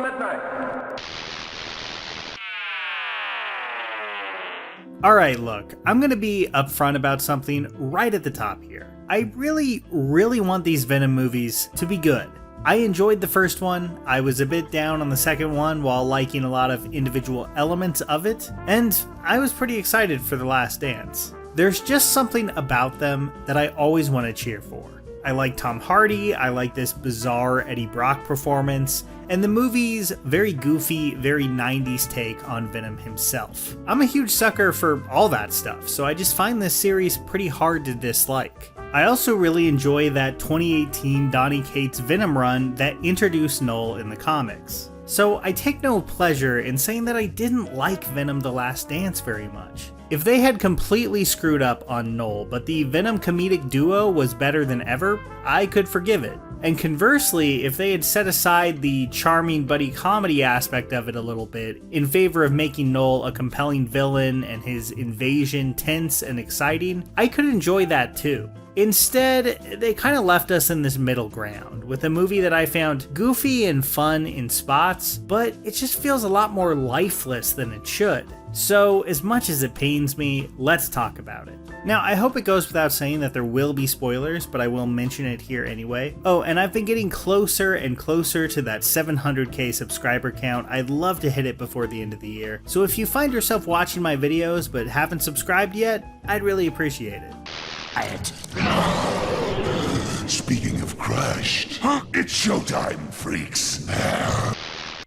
Midnight. Alright, look, I'm gonna be upfront about something right at the top here. I really want these Venom movies to be good. I enjoyed the first one, I was a bit down on the second one while liking a lot of individual elements of it, and I was pretty excited for The Last Dance. There's just something about them that I always want to cheer for. I like Tom Hardy, I like this bizarre Eddie Brock performance, and the movie's very goofy, very 90s take on Venom himself. I'm a huge sucker for all that stuff, so I just find this series pretty hard to dislike. I also really enjoy that 2018 Donny Cates Venom run that introduced Knull in the comics. So I take no pleasure in saying that I didn't like Venom: The Last Dance very much. If they had completely screwed up on Knull, but the Venom comedic duo was better than ever, I could forgive it. And conversely, if they had set aside the charming buddy comedy aspect of it a little bit, in favor of making Knull a compelling villain and his invasion tense and exciting, I could enjoy that too. Instead, they kind of left us in this middle ground, with a movie that I found goofy and fun in spots, but it just feels a lot more lifeless than it should. So, as much as it pains me, let's talk about it. Now, I hope it goes without saying that there will be spoilers, but I will mention it here anyway. Oh, and I've been getting closer and closer to that 700k subscriber count. I'd love to hit it before the end of the year. So if you find yourself watching my videos but haven't subscribed yet, I'd really appreciate it. Speaking of crushed, it's showtime, freaks.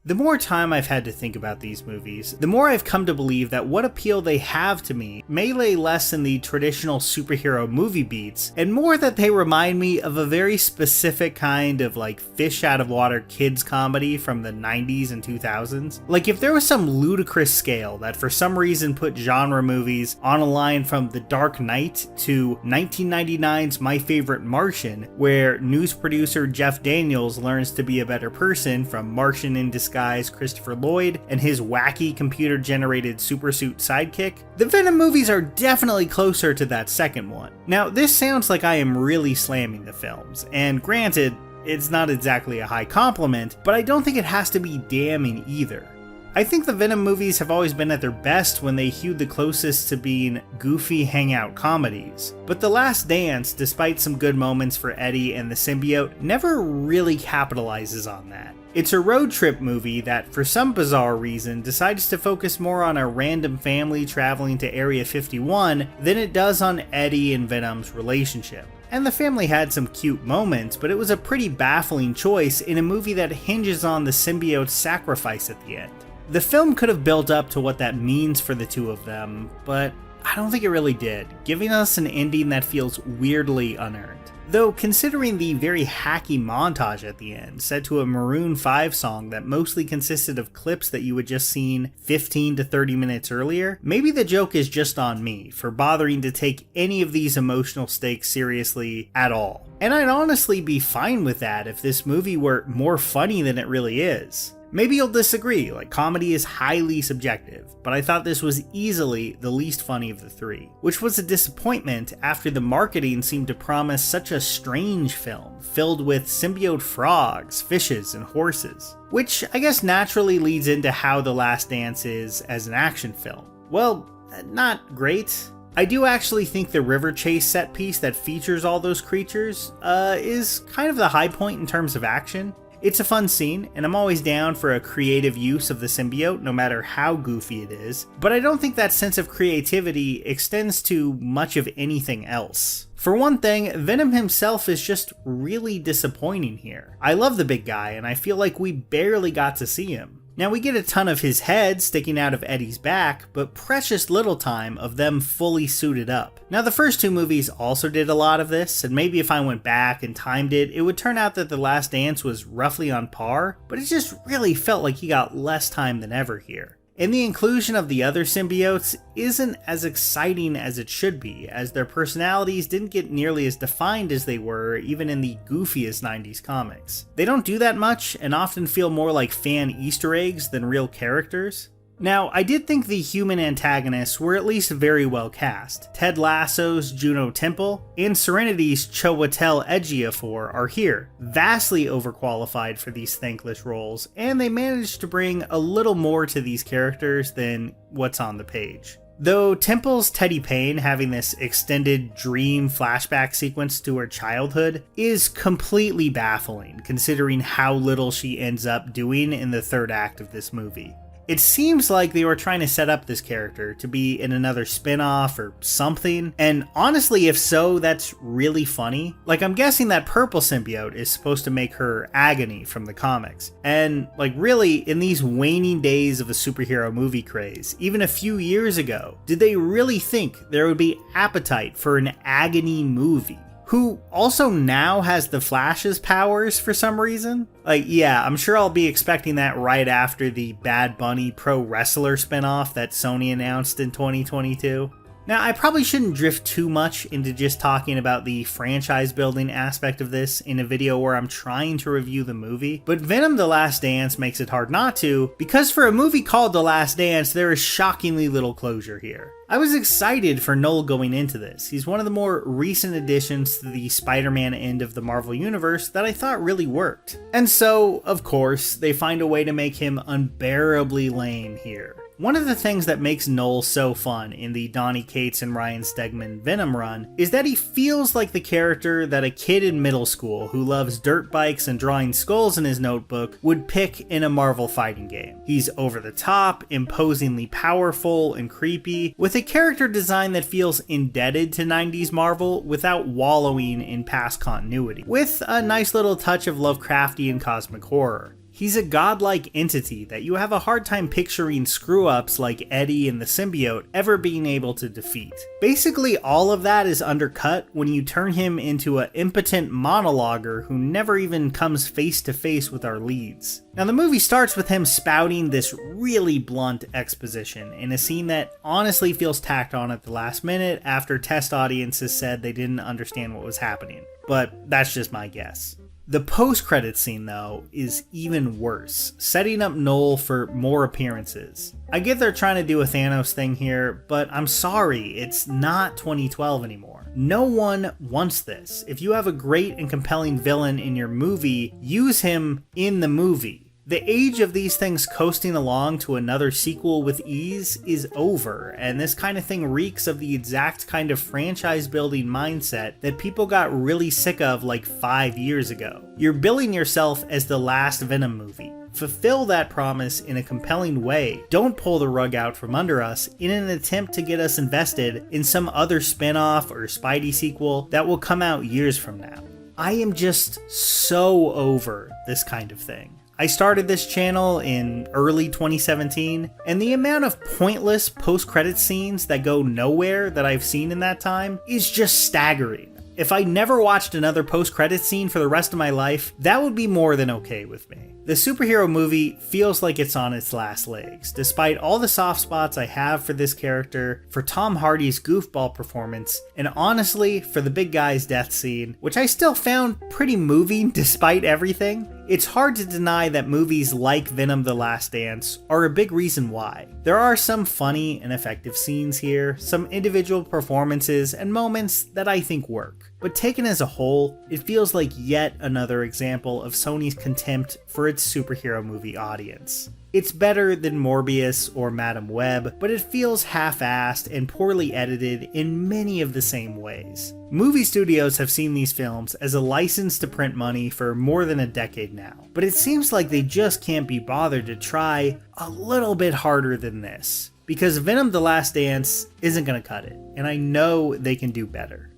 The more time I've had to think about these movies, the more I've come to believe that what appeal they have to me may lay less in the traditional superhero movie beats, and more that they remind me of a very specific kind of like fish out of water kids comedy from the 90s and 2000s. Like if there was some ludicrous scale that for some reason put genre movies on a line from The Dark Knight to 1999's My Favorite Martian, where news producer Jeff Daniels learns to be a better person from Martian in Disguise Christopher Lloyd and his wacky computer-generated supersuit sidekick, the Venom movies are definitely closer to that second one. Now, this sounds like I am really slamming the films, and granted, it's not exactly a high compliment, but I don't think it has to be damning either. I think the Venom movies have always been at their best when they hewed the closest to being goofy hangout comedies, but The Last Dance, despite some good moments for Eddie and the symbiote, never really capitalizes on that. It's a road trip movie that, for some bizarre reason, decides to focus more on a random family traveling to Area 51 than it does on Eddie and Venom's relationship. And the family had some cute moments, but it was a pretty baffling choice in a movie that hinges on the symbiote's sacrifice at the end. The film could have built up to what that means for the two of them, but I don't think it really did, giving us an ending that feels weirdly unearned. Though considering the very hacky montage at the end, set to a Maroon 5 song that mostly consisted of clips that you had just seen 15 to 30 minutes earlier, maybe the joke is just on me for bothering to take any of these emotional stakes seriously at all. And I'd honestly be fine with that if this movie were more funny than it really is. Maybe you'll disagree, like comedy is highly subjective, but I thought this was easily the least funny of the three, which was a disappointment after the marketing seemed to promise such a strange film, filled with symbiote frogs, fishes, and horses. Which I guess naturally leads into how The Last Dance is as an action film. Well, not great. I do actually think the river chase set piece that features all those creatures is kind of the high point in terms of action. It's a fun scene, and I'm always down for a creative use of the symbiote, no matter how goofy it is, but I don't think that sense of creativity extends to much of anything else. For one thing, Venom himself is just really disappointing here. I love the big guy, and I feel like we barely got to see him. Now we get a ton of his head sticking out of Eddie's back, but precious little time of them fully suited up. Now the first two movies also did a lot of this, and maybe if I went back and timed it, it would turn out that The Last Dance was roughly on par, but it just really felt like he got less time than ever here. And the inclusion of the other symbiotes isn't as exciting as it should be, as their personalities didn't get nearly as defined as they were even in the goofiest 90s comics. They don't do that much, and often feel more like fan Easter eggs than real characters. Now, I did think the human antagonists were at least very well cast. Ted Lasso's Juno Temple and Serenity's Chiwetel Ejiofor are here, vastly overqualified for these thankless roles, and they managed to bring a little more to these characters than what's on the page. Though Temple's Teddy Payne having this extended dream flashback sequence to her childhood is completely baffling, considering how little she ends up doing in the third act of this movie. It seems like they were trying to set up this character to be in another spin-off or something, and honestly, if so, that's really funny. Like, I'm guessing that purple symbiote is supposed to make her Agony from the comics, and like really, in these waning days of a superhero movie craze, even a few years ago, did they really think there would be appetite for an Agony movie? Who also now has the Flash's powers for some reason? Like, yeah, I'm sure I'll be expecting that right after the Bad Bunny pro wrestler spinoff that Sony announced in 2022. Now, I probably shouldn't drift too much into just talking about the franchise building aspect of this in a video where I'm trying to review the movie, but Venom: The Last Dance makes it hard not to, because for a movie called The Last Dance, there is shockingly little closure here. I was excited for Knull going into this. He's one of the more recent additions to the Spider-Man end of the Marvel Universe that I thought really worked. And so, of course, they find a way to make him unbearably lame here. One of the things that makes Knull so fun in the Donny Cates and Ryan Stegman Venom run is that he feels like the character that a kid in middle school who loves dirt bikes and drawing skulls in his notebook would pick in a Marvel fighting game. He's over the top, imposingly powerful and creepy, with a character design that feels indebted to 90s Marvel without wallowing in past continuity, with a nice little touch of Lovecraftian cosmic horror. He's a godlike entity that you have a hard time picturing screw-ups like Eddie and the symbiote ever being able to defeat. Basically, all of that is undercut when you turn him into an impotent monologuer who never even comes face to face with our leads. Now, the movie starts with him spouting this really blunt exposition in a scene that honestly feels tacked on at the last minute after test audiences said they didn't understand what was happening. But that's just my guess. The post-credits scene, though, is even worse, setting up Knull for more appearances. I get they're trying to do a Thanos thing here, but I'm sorry, it's not 2012 anymore. No one wants this. If you have a great and compelling villain in your movie, use him in the movie. The age of these things coasting along to another sequel with ease is over, and this kind of thing reeks of the exact kind of franchise building mindset that people got really sick of like 5 years ago. You're billing yourself as the last Venom movie. Fulfill that promise in a compelling way. Don't pull the rug out from under us in an attempt to get us invested in some other spin-off or Spidey sequel that will come out years from now. I am just so over this kind of thing. I started this channel in early 2017, and the amount of pointless post-credit scenes that go nowhere that I've seen in that time is just staggering. If I never watched another post-credit scene for the rest of my life, that would be more than okay with me. The superhero movie feels like it's on its last legs, despite all the soft spots I have for this character, for Tom Hardy's goofball performance, and honestly, for the big guy's death scene, which I still found pretty moving despite everything. It's hard to deny that movies like Venom: The Last Dance are a big reason why. There are some funny and effective scenes here, some individual performances and moments that I think work. But taken as a whole, it feels like yet another example of Sony's contempt for its superhero movie audience. It's better than Morbius or Madam Web, but it feels half-assed and poorly edited in many of the same ways. Movie studios have seen these films as a license to print money for more than a decade now, but it seems like they just can't be bothered to try a little bit harder than this, because Venom: The Last Dance isn't gonna cut it, and I know they can do better.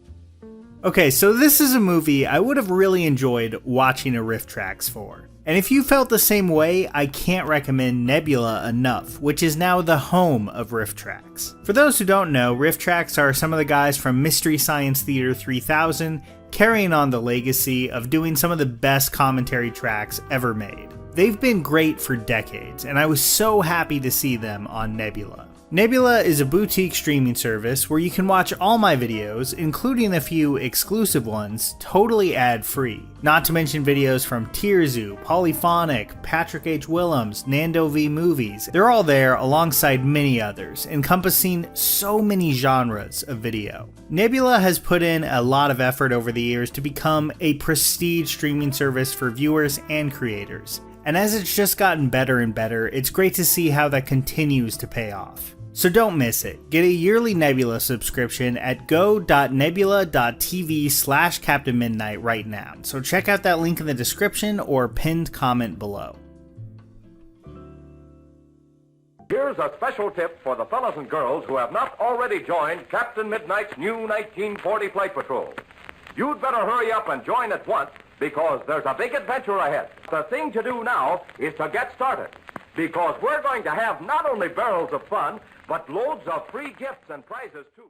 Okay, so this is a movie I would have really enjoyed watching a riff tracks for. And if you felt the same way, I can't recommend Nebula enough, which is now the home of riff tracks. For those who don't know, riff tracks are some of the guys from Mystery Science Theater 3000 carrying on the legacy of doing some of the best commentary tracks ever made. They've been great for decades, and I was so happy to see them on Nebula. Nebula is a boutique streaming service where you can watch all my videos, including a few exclusive ones, totally ad-free. Not to mention videos from Tierzoo, Polyphonic, Patrick H. Willems, Nando V Movies. They're all there alongside many others, encompassing so many genres of video. Nebula has put in a lot of effort over the years to become a prestige streaming service for viewers and creators. And as it's just gotten better and better, it's great to see how that continues to pay off. So don't miss it. Get a yearly Nebula subscription at go.nebula.tv/captainmidnight right now. So check out that link in the description or pinned comment below. Here's a special tip for the fellas and girls who have not already joined Captain Midnight's new 1940 Flight Patrol. You'd better hurry up and join at once because there's a big adventure ahead. The thing to do now is to get started because we're going to have not only barrels of fun, but loads of free gifts and prizes too.